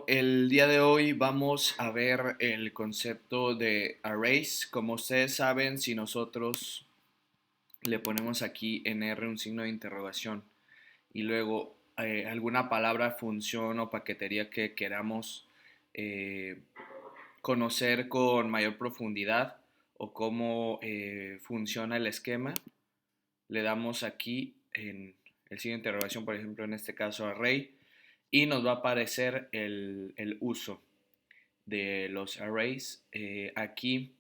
El día de hoy vamos a ver el concepto de arrays. Como ustedes saben, si nosotros le ponemos aquí en R un signo de interrogación y luego alguna palabra, función o paquetería que queramos eh, conocer con mayor profundidad o cómo funciona el esquema, le damos aquí en el signo de interrogación, por ejemplo, en este caso array, y nos va a aparecer el uso de los arrays. Aquí,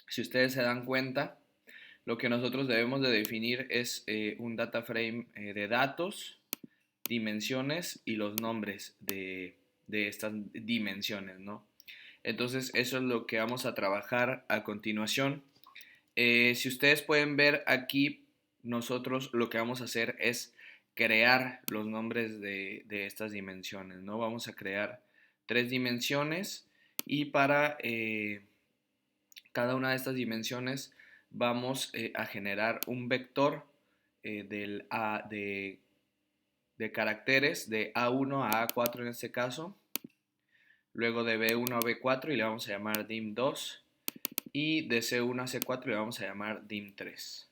si ustedes se dan cuenta, lo que nosotros debemos de definir es un data frame de datos, dimensiones y los nombres de estas dimensiones, ¿no? Entonces, eso es lo que vamos a trabajar a continuación. Si ustedes pueden ver aquí, nosotros lo que vamos a hacer es crear los nombres de estas dimensiones, ¿no? Vamos a crear tres dimensiones y para cada una de estas dimensiones vamos a generar un vector de caracteres de A1 a A4 en este caso, luego de B1 a B4 y le vamos a llamar dim2 y de C1 a C4 le vamos a llamar dim3.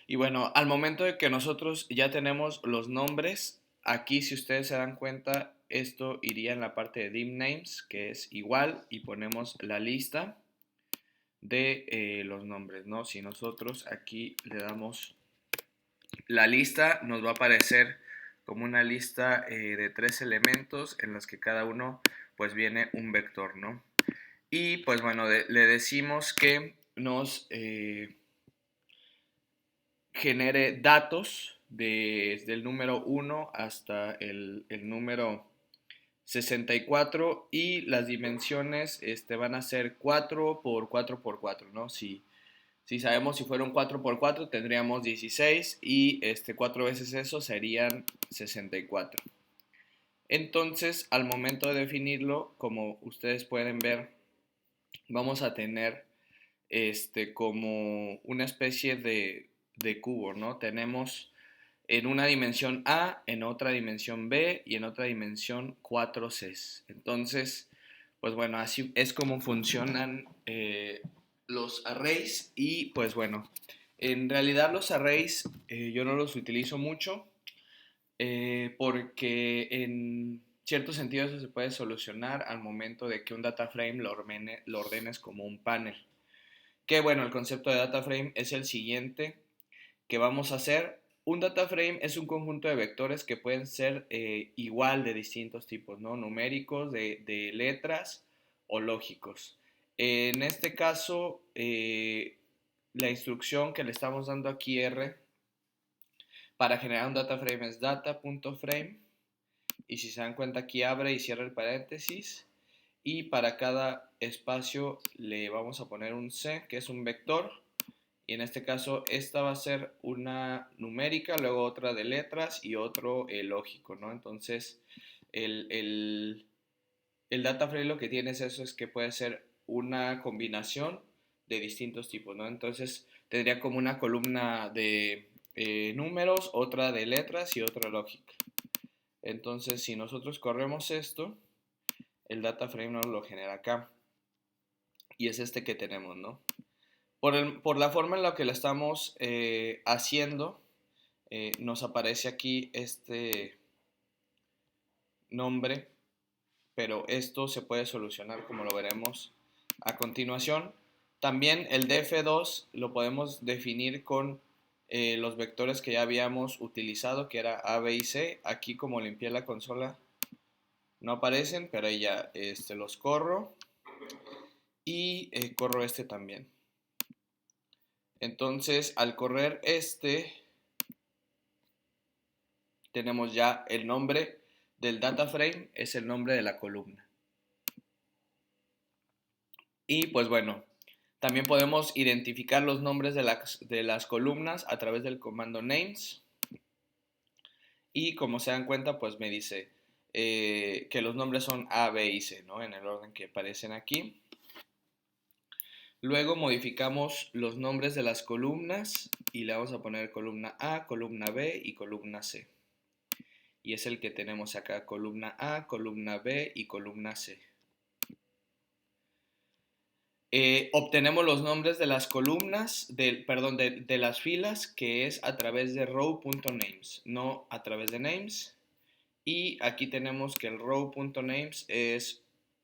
Y bueno, al momento de que nosotros ya tenemos los nombres, aquí si ustedes se dan cuenta, esto iría en la parte de dim names, que es igual, y ponemos la lista de los nombres, ¿no? Si nosotros aquí le damos la lista, nos va a aparecer como una lista de tres elementos en los que cada uno pues viene un vector, ¿no? Y pues bueno, le decimos que nos genere datos desde el número 1 hasta el número 64 y las dimensiones van a ser 4 por 4 por 4, ¿no? Si sabemos si fueron 4 por 4 tendríamos 16 y 4 veces eso serían 64. Entonces, al momento de definirlo, como ustedes pueden ver, vamos a tener como una especie de cubo, ¿no? Tenemos en una dimensión A, en otra dimensión B y en otra dimensión 4 Cs. Entonces, pues bueno, así es como funcionan los arrays y pues bueno, en realidad los arrays yo no los utilizo mucho porque en cierto sentido eso se puede solucionar al momento de que un data frame lo ordenes como un panel. Que bueno, el concepto de data frame es el siguiente que vamos a hacer. Un data frame es un conjunto de vectores que pueden ser igual de distintos tipos, ¿no? Numéricos, de letras o lógicos. En este caso, la instrucción que le estamos dando aquí R para generar un data frame es data.frame y si se dan cuenta aquí abre y cierra el paréntesis y para cada espacio le vamos a poner un C que es un vector y en este caso esta va a ser una numérica, luego otra de letras y otro lógico, ¿no? Entonces el, el, el data frame lo que tiene es eso, es que puede ser una combinación de distintos tipos, ¿no? Entonces tendría como una columna de números, otra de letras y otra lógica. Entonces si nosotros corremos esto, el data frame nos lo genera acá y es este que tenemos, ¿no? Por la forma en la que lo estamos haciendo, nos aparece aquí este nombre, pero esto se puede solucionar como lo veremos a continuación. También el df2 lo podemos definir con los vectores que ya habíamos utilizado, que era A, B y C. Aquí como limpié la consola no aparecen, pero ahí ya los corro y corro este también. Entonces al correr tenemos ya el nombre del data frame, es el nombre de la columna. Y pues bueno, también podemos identificar los nombres de las columnas a través del comando names. Y como se dan cuenta, pues me dice que los nombres son A, B y C, ¿no? En el orden que aparecen aquí. Luego modificamos los nombres de las columnas y le vamos a poner columna A, columna B y columna C. y es el que tenemos acá, columna A, columna B y columna C. Obtenemos los nombres de las columnas, de las filas, que es a través de row.names, no a través de names. Y aquí tenemos que el row.names es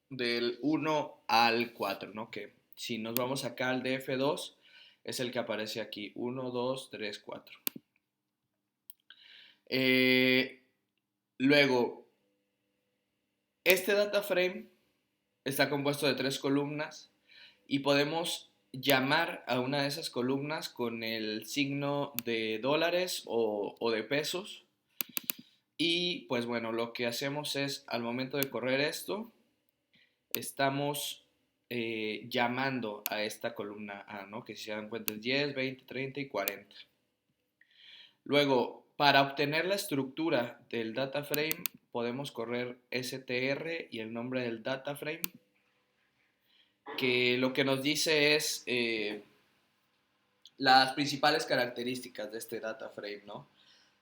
del 1 al 4, ¿no? Que si nos vamos acá al de F2, es el que aparece aquí, 1, 2, 3, 4. Luego, este data frame está compuesto de 3 columnas y podemos llamar a una de esas columnas con el signo de dólares o de pesos. Y pues bueno, lo que hacemos es, al momento de correr esto, estamos llamando a esta columna A, ¿no? Que si se dan cuenta es 10, 20, 30 y 40. Luego, para obtener la estructura del data frame, podemos correr str y el nombre del data frame, que lo que nos dice es las principales características de este data frame, ¿no?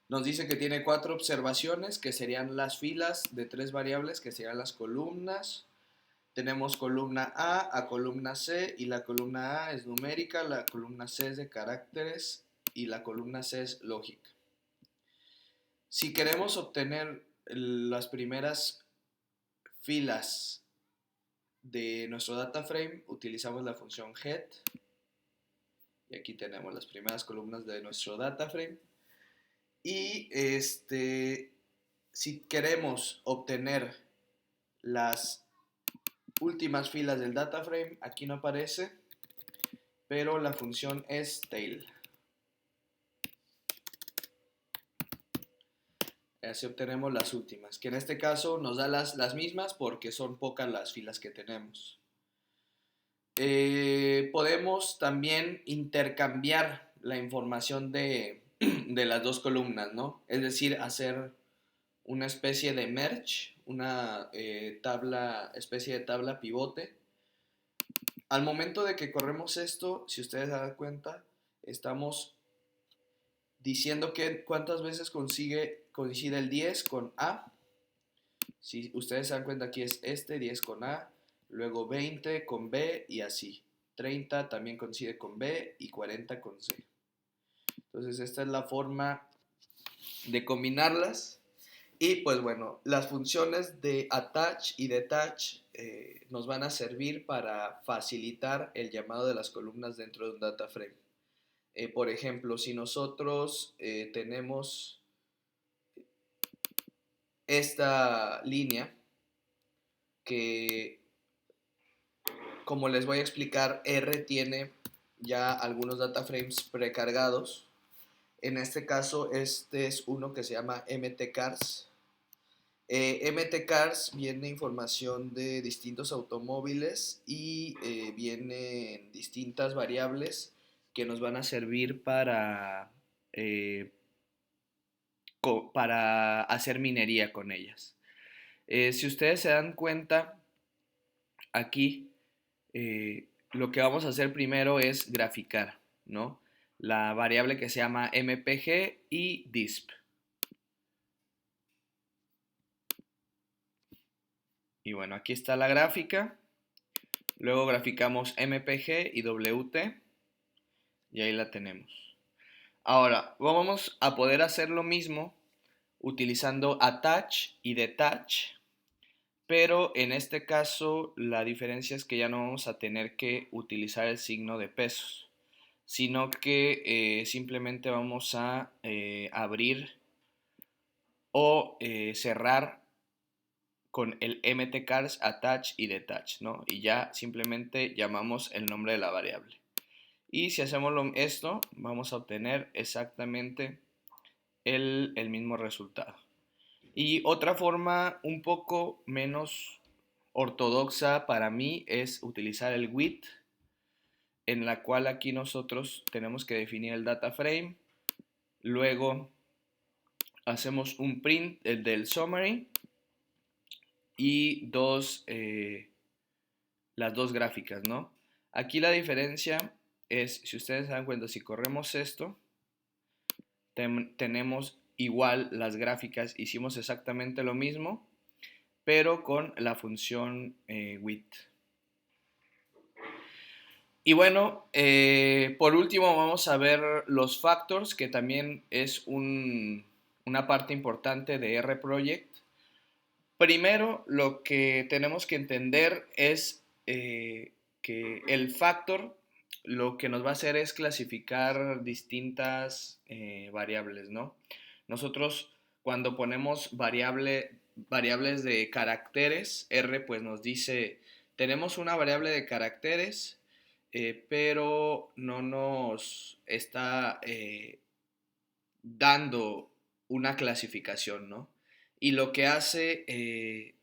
Nos dice que tiene 4 observaciones, que serían las filas de 3 variables, que serían las columnas. Tenemos columna A columna C, y la columna A es numérica, la columna C es de caracteres y la columna C es lógica. Si queremos obtener las primeras filas de nuestro data frame, utilizamos la función head. Y aquí tenemos las primeras columnas de nuestro data frame. Y si queremos obtener las últimas filas del data frame, aquí no aparece, pero la función es tail. Así obtenemos las últimas, que en este caso nos da las mismas porque son pocas las filas que tenemos. Podemos también intercambiar la información de las dos columnas, ¿no? Es decir, hacer una especie de merge, una especie de tabla pivote. Al momento de que corremos esto, si ustedes se dan cuenta, estamos diciendo que cuántas veces coincide el 10 con A. Si ustedes se dan cuenta, aquí es 10 con A, luego 20 con B y así. 30 también coincide con B y 40 con C. Entonces esta es la forma de combinarlas. Y pues bueno, las funciones de attach y detach nos van a servir para facilitar el llamado de las columnas dentro de un data frame. Por ejemplo, si nosotros tenemos esta línea que, como les voy a explicar, R tiene ya algunos data frames precargados. En este caso, este es uno que se llama mtcars. mtcars viene información de distintos automóviles y vienen distintas variables que nos van a servir para hacer minería con ellas. Si ustedes se dan cuenta, aquí lo que vamos a hacer primero es graficar, ¿no? La variable que se llama mpg y disp. Y bueno, aquí está la gráfica. Luego graficamos mpg y wt. Y ahí la tenemos. Ahora, vamos a poder hacer lo mismo utilizando attach y detach. Pero en este caso la diferencia es que ya no vamos a tener que utilizar el signo de pesos, sino que simplemente vamos a abrir o cerrar con el mtcars, attach y detach, ¿no? Y ya simplemente llamamos el nombre de la variable. Y si hacemos esto, vamos a obtener exactamente el mismo resultado. Y otra forma un poco menos ortodoxa para mí es utilizar el with, en la cual aquí nosotros tenemos que definir el data frame, luego hacemos un print del summary y las dos gráficas, ¿no? Aquí la diferencia es, si ustedes se dan cuenta, si corremos esto, tenemos igual las gráficas hicimos exactamente lo mismo, pero con la función width. Y bueno, por último vamos a ver los factors, que también es una parte importante de RProject. Primero, lo que tenemos que entender es que el factor lo que nos va a hacer es clasificar distintas variables, ¿no? Nosotros cuando ponemos variables de caracteres, R pues nos dice, tenemos una variable de caracteres, pero no nos está dando una clasificación, ¿no? Y lo que hace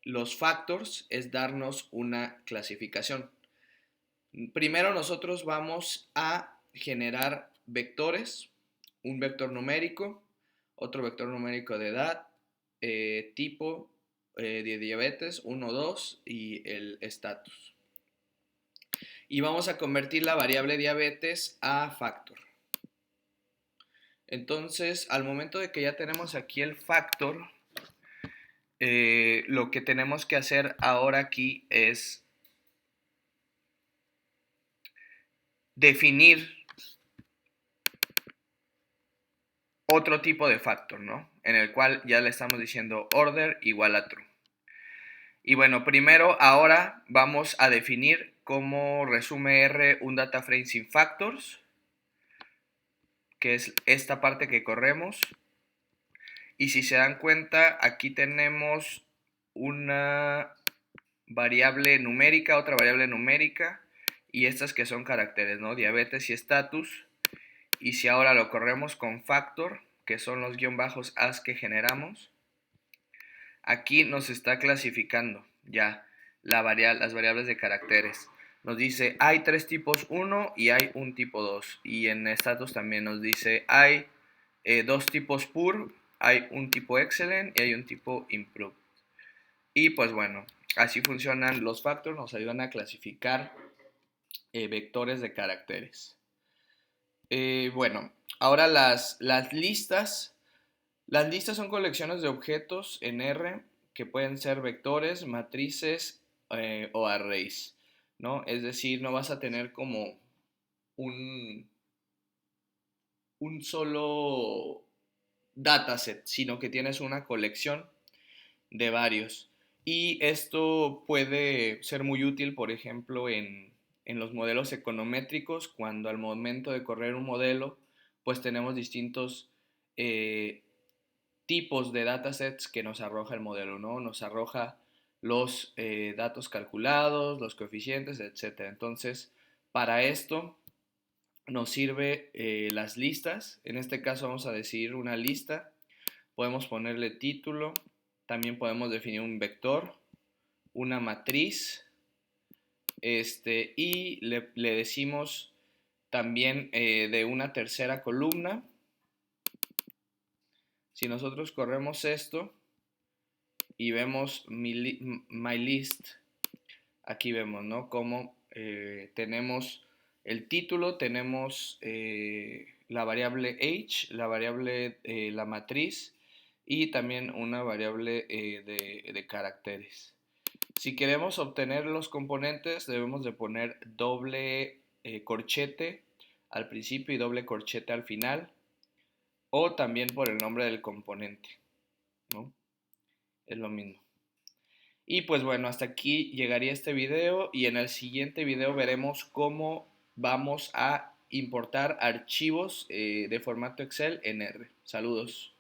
los factors es darnos una clasificación. Primero nosotros vamos a generar vectores, un vector numérico, otro vector numérico de edad, tipo de diabetes, 1, 2 y el estatus. Y vamos a convertir la variable diabetes a factor. Entonces, al momento de que ya tenemos aquí el factor, lo que tenemos que hacer ahora aquí es definir otro tipo de factor, ¿no? En el cual ya le estamos diciendo order igual a true. Y bueno, primero ahora vamos a definir cómo resume R un data frame sin factors, que es esta parte que corremos. Y si se dan cuenta, aquí tenemos una variable numérica, otra variable numérica, y estas que son caracteres, ¿no? Diabetes y estatus. Y si ahora lo corremos con factor, que son los guión bajos as que generamos, aquí nos está clasificando ya las variables de caracteres. Nos dice, hay tres tipos 1 y hay un tipo 2. Y en status también nos dice, hay dos tipos pur, hay un tipo excellent y hay un tipo improved. Y pues bueno, así funcionan los factors, nos ayudan a clasificar vectores de caracteres. Bueno, ahora las listas. Las listas son colecciones de objetos en R que pueden ser vectores, matrices o arrays, ¿no? Es decir, no vas a tener como un, un solo dataset, sino que tienes una colección de varios. Y esto puede ser muy útil, por ejemplo, en los modelos econométricos, cuando al momento de correr un modelo, pues tenemos distintos tipos de datasets que nos arroja el modelo, ¿no? Nos arroja los datos calculados, los coeficientes, etcétera. Entonces, para esto nos sirve las listas. En este caso vamos a decidir una lista. Podemos ponerle título. También podemos definir un vector, una matriz, y le decimos también de una tercera columna. Si nosotros corremos esto y vemos my list, aquí vemos, ¿no? Cómo tenemos el título, tenemos la variable age, la variable, la matriz y también una variable de caracteres. Si queremos obtener los componentes, debemos de poner doble corchete al principio y doble corchete al final, o también por el nombre del componente, ¿no? Es lo mismo. Y pues bueno, hasta aquí llegaría este video y en el siguiente video veremos cómo vamos a importar archivos de formato Excel en R. Saludos.